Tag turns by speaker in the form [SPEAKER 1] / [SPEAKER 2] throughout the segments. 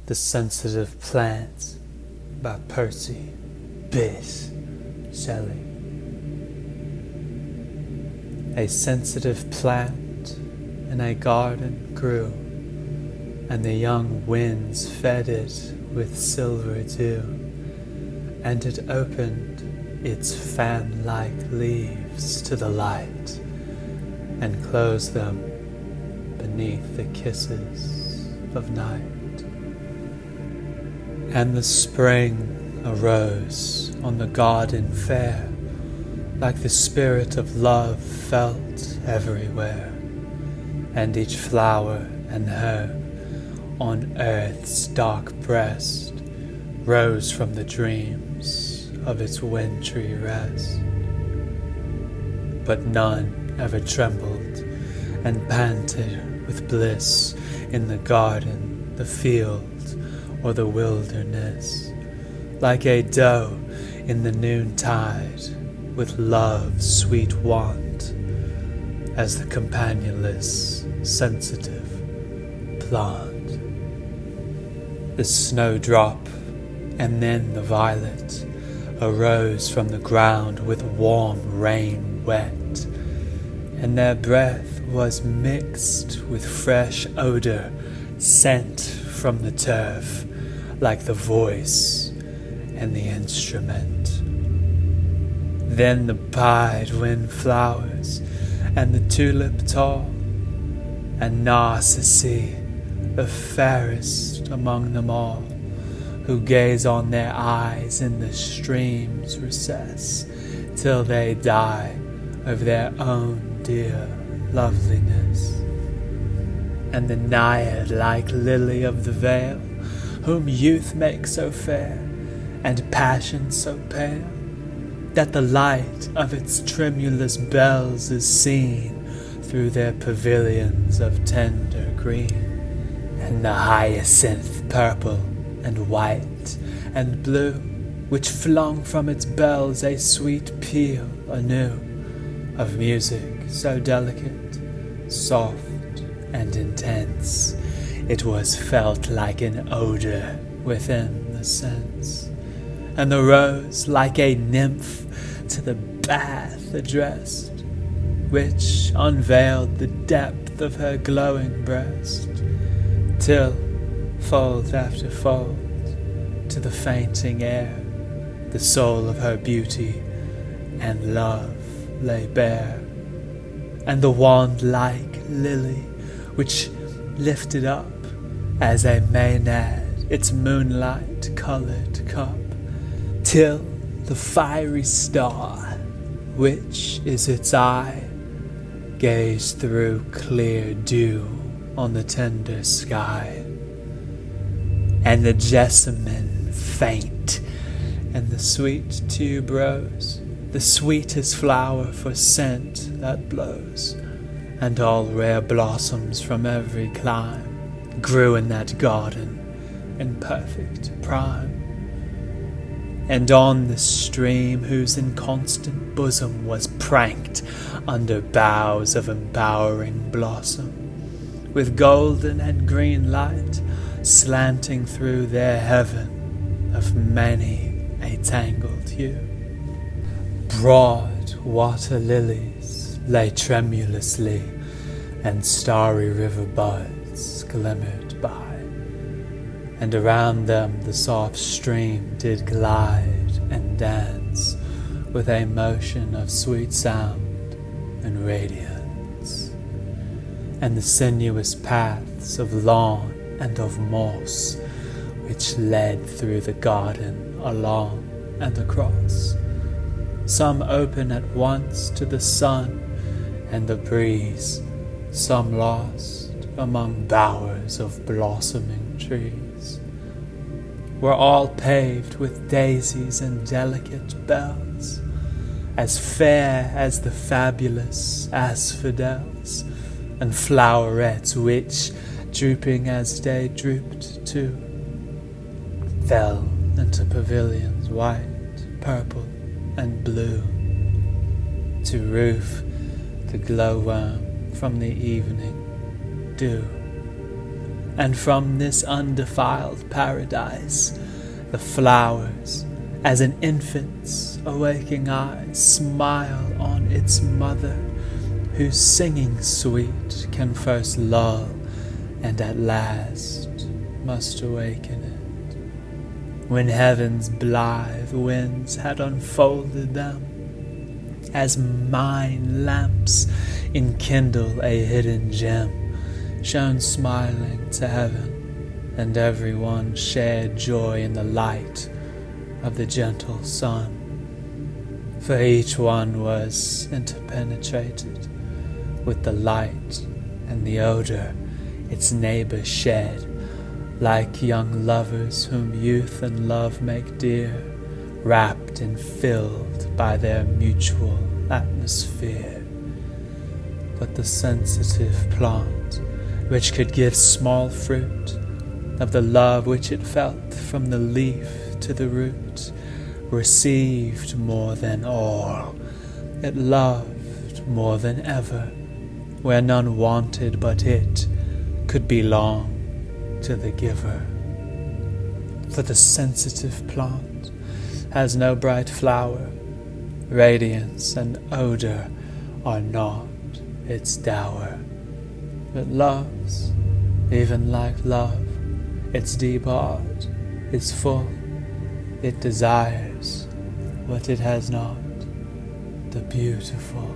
[SPEAKER 1] The Sensitive Plant by Percy Bysshe Shelley. A sensitive plant in a garden grew, and the young winds fed it with silver dew, and it opened its fan-like leaves to the light, and closed them beneath the kisses of night. And the spring arose on the garden fair, like the spirit of love felt everywhere, and each flower and herb on earth's dark breast rose from the dreams of its wintry rest. But none ever trembled and panted with bliss in the garden, the field, or the wilderness, like a doe in the noontide with love's sweet wont, as the companionless, sensitive plant. The snowdrop and then the violet arose from the ground with warm rain wet, and their breath was mixed with fresh odor sent from the turf, like the voice and the instrument. Then the pied windflowers and the tulip tall, and Narcissi, the fairest among them all, who gaze on their eyes in the stream's recess, till they die of their own dear loveliness. And the naiad like lily of the vale, whom youth makes so fair, and passion so pale, that the light of its tremulous bells is seen through their pavilions of tender green, and the hyacinth purple and white and blue, which flung from its bells a sweet peal anew, of music so delicate, soft, and intense, it was felt like an odor within the sense, and the rose like a nymph to the bath addressed, which unveiled the depth of her glowing breast, till, fold after fold, to the fainting air, the soul of her beauty and love lay bare. And the wand-like lily, which lifted up as a Maenad its moonlight-colored cup, till the fiery star, which is its eye, gazed through clear dew on the tender sky. And the jessamine faint, and the sweet tuberose, the sweetest flower for scent that blows, and all rare blossoms from every clime grew in that garden in perfect prime. And on the stream whose inconstant bosom was pranked under boughs of embowering blossom, with golden and green light slanting through their heaven of many a tangled hue, broad water lilies lay tremulously, and starry river buds glimmered by, and around them the soft stream did glide and dance with a motion of sweet sound and radiance. And the sinuous paths of lawn and of moss, which led through the garden along and across, some open at once to the sun and the breeze, some lost among bowers of blossoming trees, were all paved with daisies and delicate bells, as fair as the fabulous asphodels, and flowerets which, drooping as they drooped too, fell into pavilions white, purple, and blue, to roof the glowworm from the evening dew. And from this undefiled paradise, the flowers, as an infant's awaking eyes, smile on its mother, whose singing sweet can first lull and at last must awaken it. When heaven's blithe winds had unfolded them, as mine lamps enkindle a hidden gem, shone smiling to heaven, and every one shared joy in the light of the gentle sun. For each one was interpenetrated with the light and the odor its neighbor shed, like young lovers whom youth and love make dear, wrapped and filled by their mutual atmosphere. But the sensitive plant, which could give small fruit of the love which it felt from the leaf to the root, received more than all. It loved more than ever, where none wanted but it could belong to the giver. For the sensitive plant has no bright flower, radiance and odor are not its dower. It loves, even like love, its deep heart is full. It desires what it has not, the beautiful.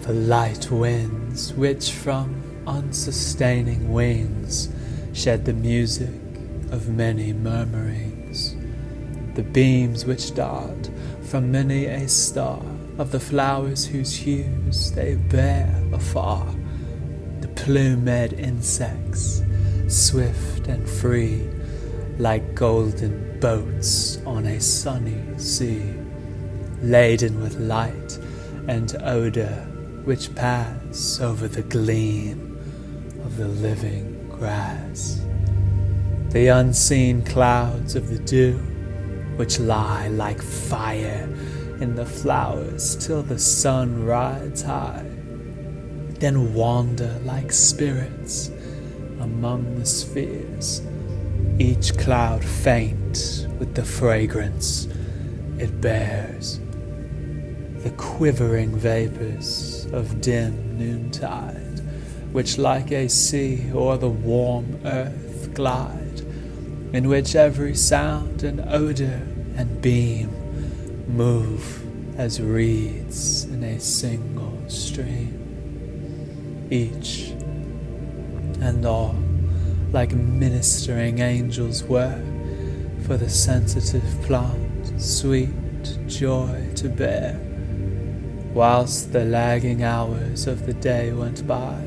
[SPEAKER 1] The light winds, which from unsustaining wings shed the music of many murmurings, the beams which dart from many a star of the flowers whose hues they bear afar, the plumed insects, swift and free, like golden boats on a sunny sea, laden with light and odor which pass over the gleam of the living grass. The unseen clouds of the dew, which lie like fire in the flowers till the sun rides high, then wander like spirits among the spheres, each cloud faint with the fragrance it bears. The quivering vapors of dim noontide, which like a sea o'er the warm earth glide, in which every sound and odor and beam move as reeds in a single stream. Each and all like ministering angels were, for the sensitive plant sweet joy to bear, whilst the lagging hours of the day went by,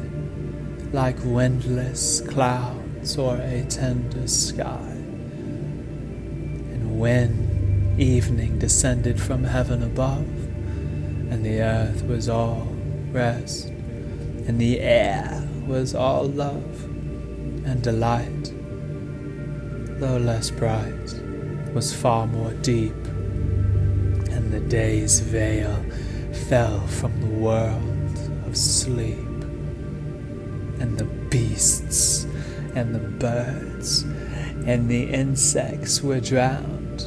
[SPEAKER 1] like windless clouds o'er a tender sky. And when evening descended from heaven above, and the earth was all rest, and the air was all love and delight, though less bright, was far more deep, and the day's veil fell from the world of sleep, and the beasts and the birds and the insects were drowned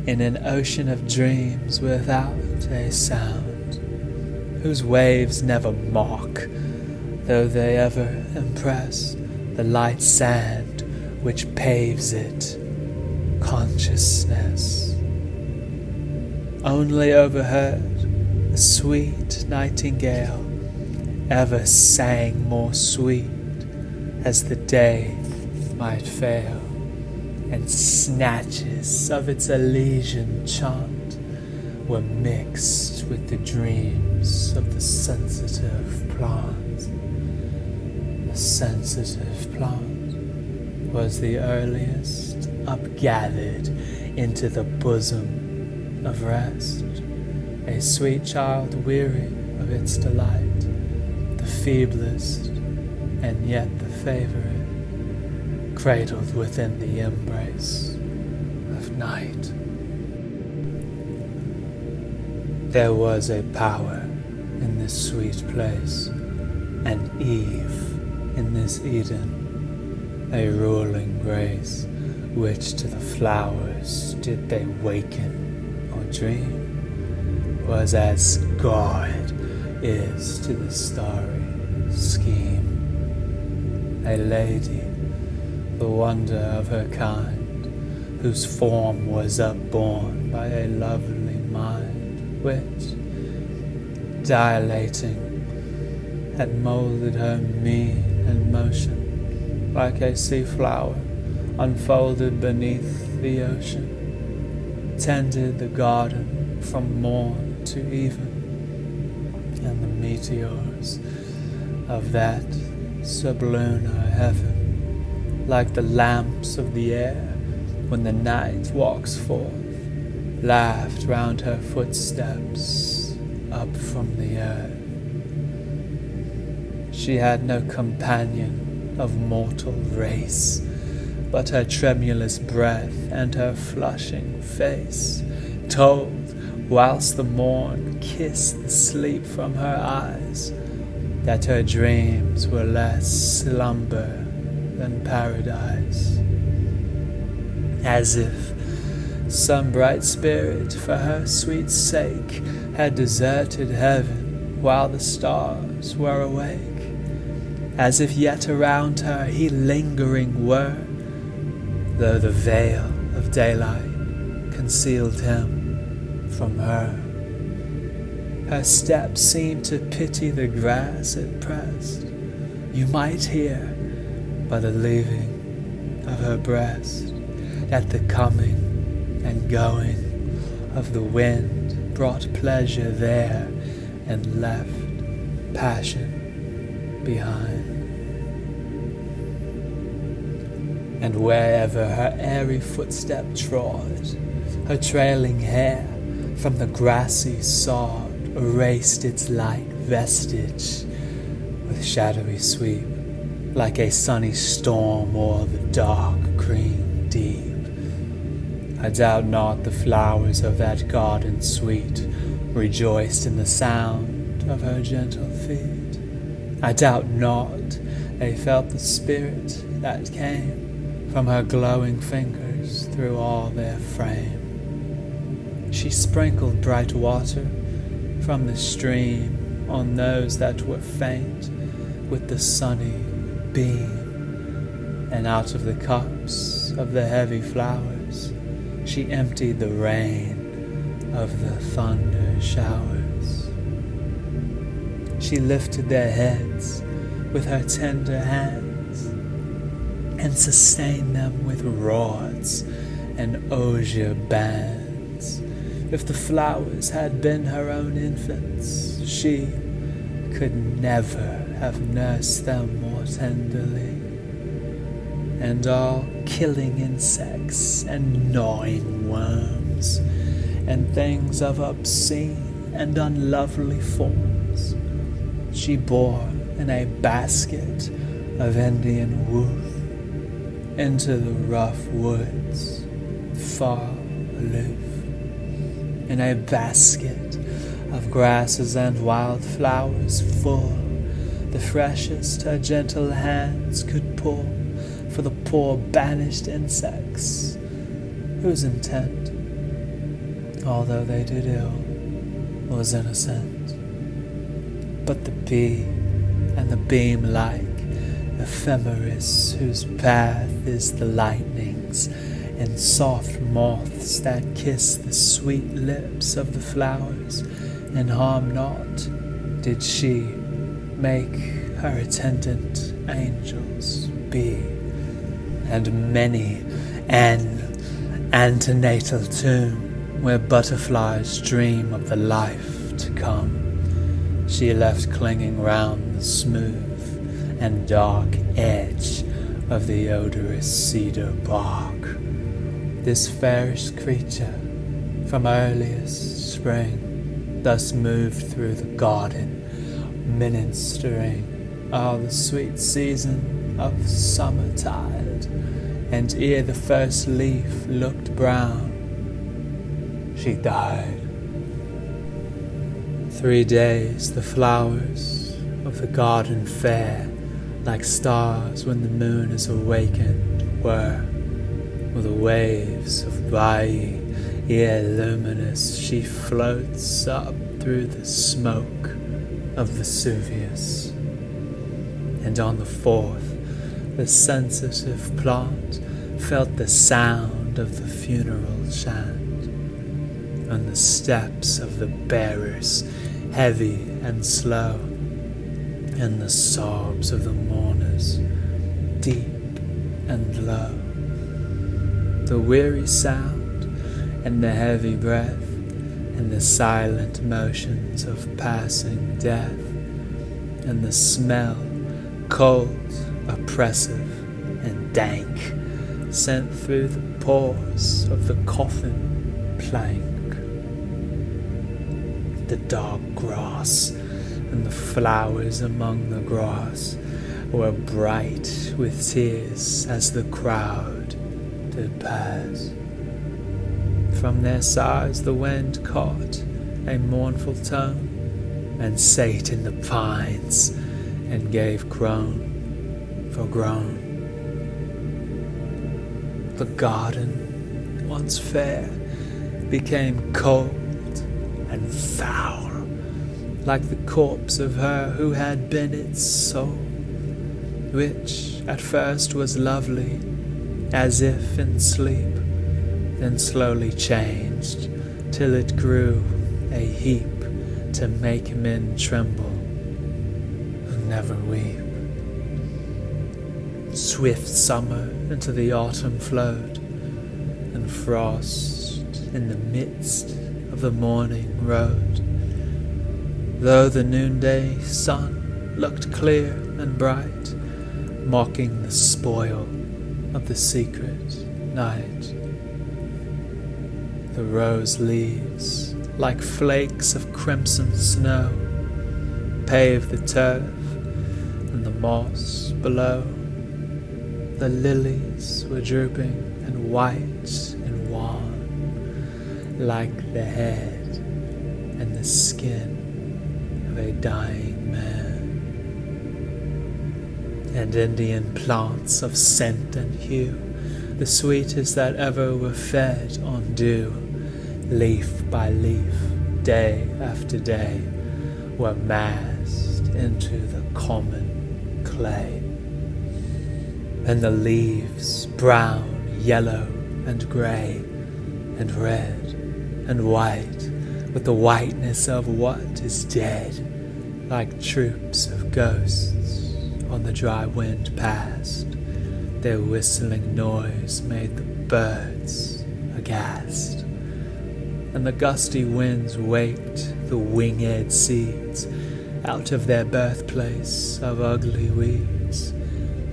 [SPEAKER 1] in an ocean of dreams without a sound, whose waves never mock, though they ever impress the light sand which paves it, consciousness. Only overheard the sweet nightingale ever sang more sweet as the day might fail, and snatches of its Elysian chant were mixed with the dreams of the sensitive plant. The sensitive plant was the earliest upgathered into the bosom of rest, a sweet child weary of its delight, the feeblest and yet the favorite, cradled within the embrace of night. There was a power in this sweet place, and Eve in this Eden, a ruling grace, which to the flowers did they waken or dream, was as God is to the starry scheme. A lady, the wonder of her kind, whose form was upborne by a lovely mind, which, dilating, had moulded her mien and motion, like a sea flower unfolded beneath the ocean, tended the garden from morn to even, and the meteors of that sublunar heaven, like the lamps of the air when the night walks forth, laughed round her footsteps up from the earth. She had no companion of mortal race, but her tremulous breath and her flushing face told, whilst the morn kissed the sleep from her eyes, that her dreams were less slumber than paradise. As if some bright spirit for her sweet sake had deserted heaven while the stars were awake, as if yet around her he lingering were, though the veil of daylight concealed him from her. Her steps seemed to pity the grass it pressed. You might hear, by the leaving of her breast, that the coming and going of the wind brought pleasure there and left passion behind. And wherever her airy footstep trod, her trailing hair from the grassy sod erased its light vestige with shadowy sweep, like a sunny storm o'er the dark green deep. I doubt not the flowers of that garden sweet rejoiced in the sound of her gentle feet. I doubt not they felt the spirit that came from her glowing fingers through all their frame. She sprinkled bright water from the stream on those that were faint with the sunny beam, and out of the cups of the heavy flowers she emptied the rain of the thunder showers. She lifted their heads with her tender hands and sustained them with rods and osier bands. If the flowers had been her own infants, she could never have nursed them more tenderly. And all killing insects and gnawing worms and things of obscene and unlovely forms she bore in a basket of Indian woof into the rough woods far aloof. In a basket of grasses and wild flowers full, the freshest her gentle hands could pull for the poor banished insects, whose intent, although they did ill, was innocent. But the bee and the beam-like ephemeris, whose path is the lightnings and soft moths that kiss the sweet lips of the flowers and harm not, did she make her attendant angels be. And many an antenatal tomb where butterflies dream of the life to come she left clinging round the smooth and dark edge of the odorous cedar bark. This fairest creature from earliest spring thus moved through the garden, ministering all the sweet season of summertide, and ere the first leaf looked brown, she died. 3 days the flowers of the garden fair like stars when the moon is awakened were, or the waves of Baiae, ere luminous she floats up through the smoke of Vesuvius. And on the 4th, the sensitive plant felt the sound of the funeral chant, and the steps of the bearers heavy and slow, and the sobs of the mourners deep and low. The weary sound and the heavy breath and the silent motions of passing death, and the smell, cold, oppressive, and dank, sent through the pores of the coffin plank. The dark grass and the flowers among the grass were bright with tears as the crowd did pass. From their sides the wind caught a mournful tone, and sate in the pines, and gave groan for groan. The garden, once fair, became cold and foul, like the corpse of her who had been its soul, which at first was lovely, as if in sleep, then slowly changed, till it grew a heap to make men tremble and never weep. Swift summer into the autumn flowed, and frost in the midst of the morning rode, though the noonday sun looked clear and bright, mocking the spoil of the secret night. The rose leaves, like flakes of crimson snow, paved the turf and the moss below. The lilies were drooping and white and wan, like the head and the skin of a dying man. And Indian plants of scent and hue, the sweetest that ever were fed on dew, leaf by leaf, day after day, were massed into the common clay. And the leaves, brown, yellow, and grey, and red, and white, with the whiteness of what is dead, like troops of ghosts on the dry wind passed. Their whistling noise made the birds aghast, and the gusty winds waked the winged seeds out of their birthplace of ugly weeds,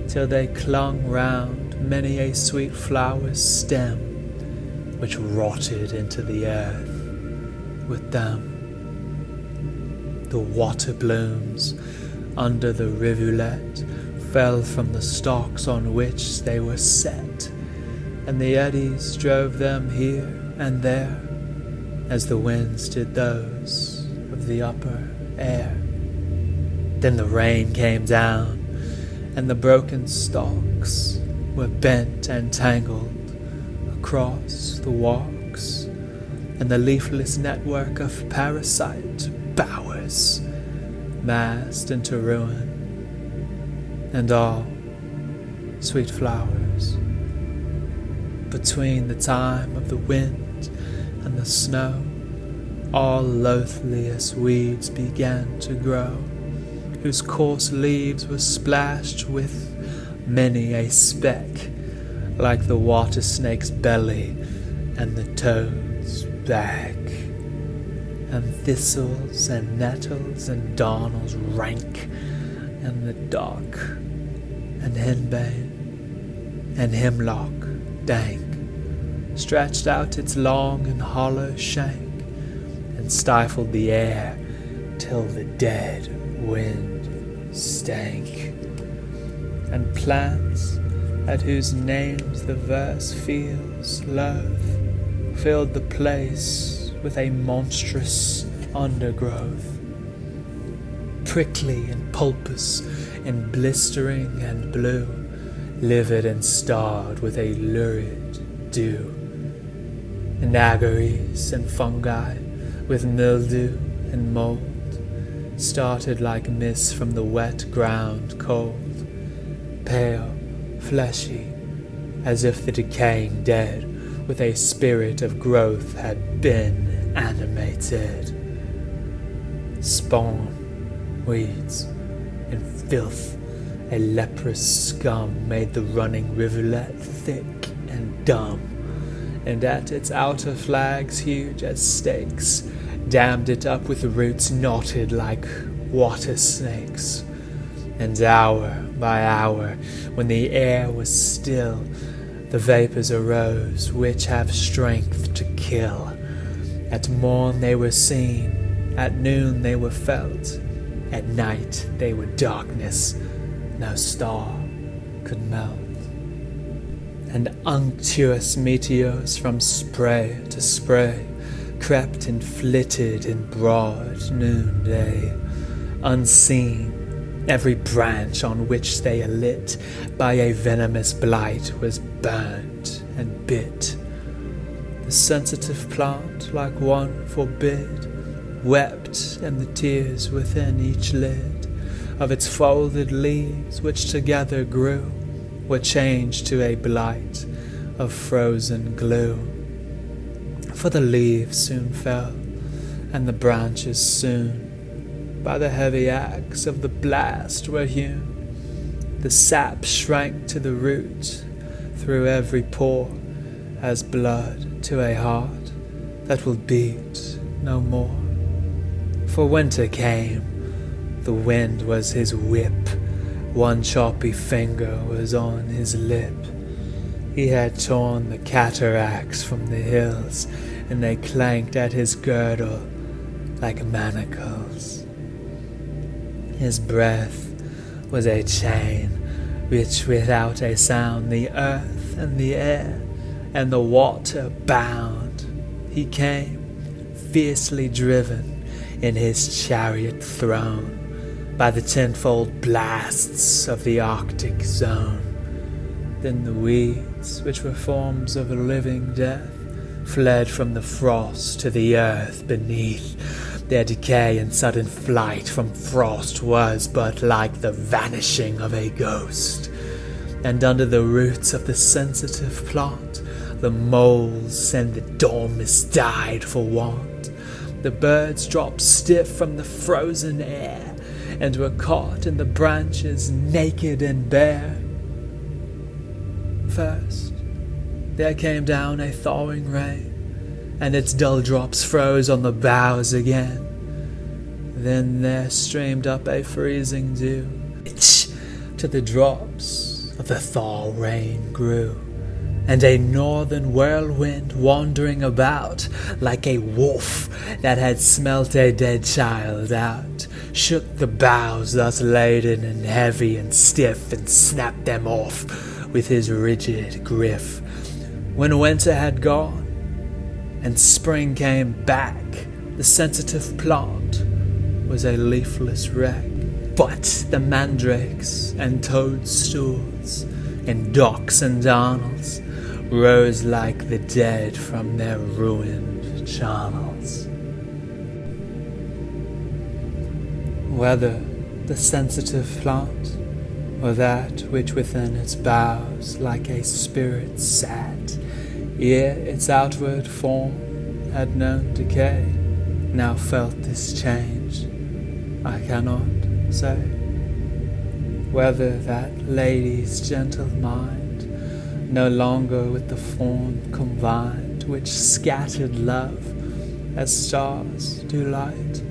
[SPEAKER 1] till they clung round many a sweet flower's stem, which rotted into the earth with them. The water blooms under the rivulet fell from the stalks on which they were set, and the eddies drove them here and there, as the winds did those of the upper air. Then the rain came down, and the broken stalks were bent and tangled across the walks, and the leafless network of parasite bowers massed into ruin, and all sweet flowers. Between the time of the wind and the snow, all loathliest weeds began to grow, whose coarse leaves were splashed with many a speck, like the water snake's belly and the toad's back. And thistles and nettles and darnels rank, and the dock and henbane and hemlock dank stretched out its long and hollow shank, and stifled the air till the dead wind stank. And plants, at whose names the verse feels loath, filled the place with a monstrous undergrowth, prickly and pulpous, and blistering and blue, livid and starred with a lurid dew, and agaries and fungi with mildew and mold started like mist from the wet ground cold, pale, fleshy, as if the decaying dead with a spirit of growth had been animated. Spawn, weeds, and filth, a leprous scum made the running rivulet thick and dumb, and at its outer flags huge as stakes, dammed it up with roots knotted like water snakes. And hour by hour, when the air was still, the vapors arose which have strength to kill. At morn they were seen, at noon they were felt, at night they were darkness, no star could melt. And unctuous meteors from spray to spray crept and flitted in broad noonday, unseen. Every branch on which they alit by a venomous blight was burnt and bit. The sensitive plant, like one forbid, wept, and the tears within each lid of its folded leaves, which together grew, were changed to a blight of frozen glue. For the leaves soon fell, and the branches soon by the heavy axe of the blast were hewn. The sap shrank to the root through every pore as blood to a heart that will beat no more. For winter came, the wind was his whip, one choppy finger was on his lip. He had torn the cataracts from the hills, and they clanked at his girdle like manacles. His breath was a chain, which without a sound the earth and the air and the water bound. He came, fiercely driven in his chariot thrown by the tenfold blasts of the Arctic zone. Then the weeds, which were forms of living death, fled from the frost to the earth beneath. Their decay and sudden flight from frost was but like the vanishing of a ghost. And under the roots of the sensitive plant, the moles and the dormice died for want. The birds dropped stiff from the frozen air, and were caught in the branches naked and bare. First, there came down a thawing rain, and its dull drops froze on the boughs again. Then there streamed up a freezing dew, which to the drops of the thaw rain grew, and a northern whirlwind wandering about like a wolf that had smelt a dead child out, shook the boughs thus laden and heavy and stiff, and snapped them off with his rigid grip. When winter had gone and spring came back, the sensitive plant was a leafless wreck. But the mandrakes and toadstools and docks and darnels rose like the dead from their ruined charnels. Whether the sensitive plant, or that which within its boughs like a spirit sat, ere its outward form had known decay, now felt this change, I cannot say. Whether that lady's gentle mind, no longer with the form combined, which scattered love as stars do light,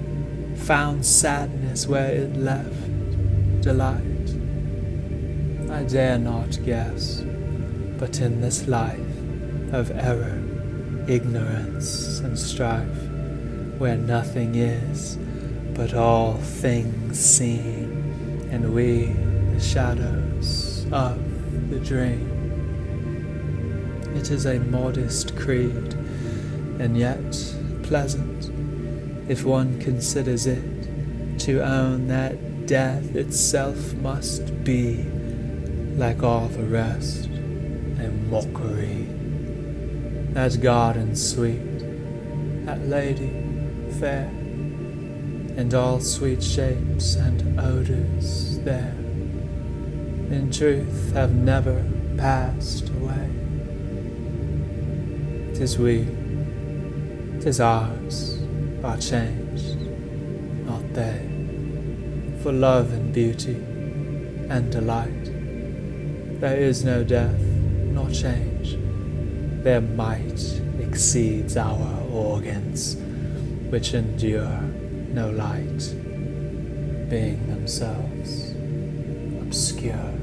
[SPEAKER 1] found sadness where it left delight. I dare not guess, but in this life of error, ignorance, and strife, where nothing is but all things seen, and we the shadows of the dream. It is a modest creed, and yet pleasant, if one considers it, to own that death itself must be, like all the rest, a mockery. That garden sweet, that lady fair, and all sweet shapes and odors there, in truth have never passed away. 'Tis we, 'tis ours, are changed, not they, for love and beauty and delight. There is no death nor change, their might exceeds our organs, which endure no light, being themselves obscure.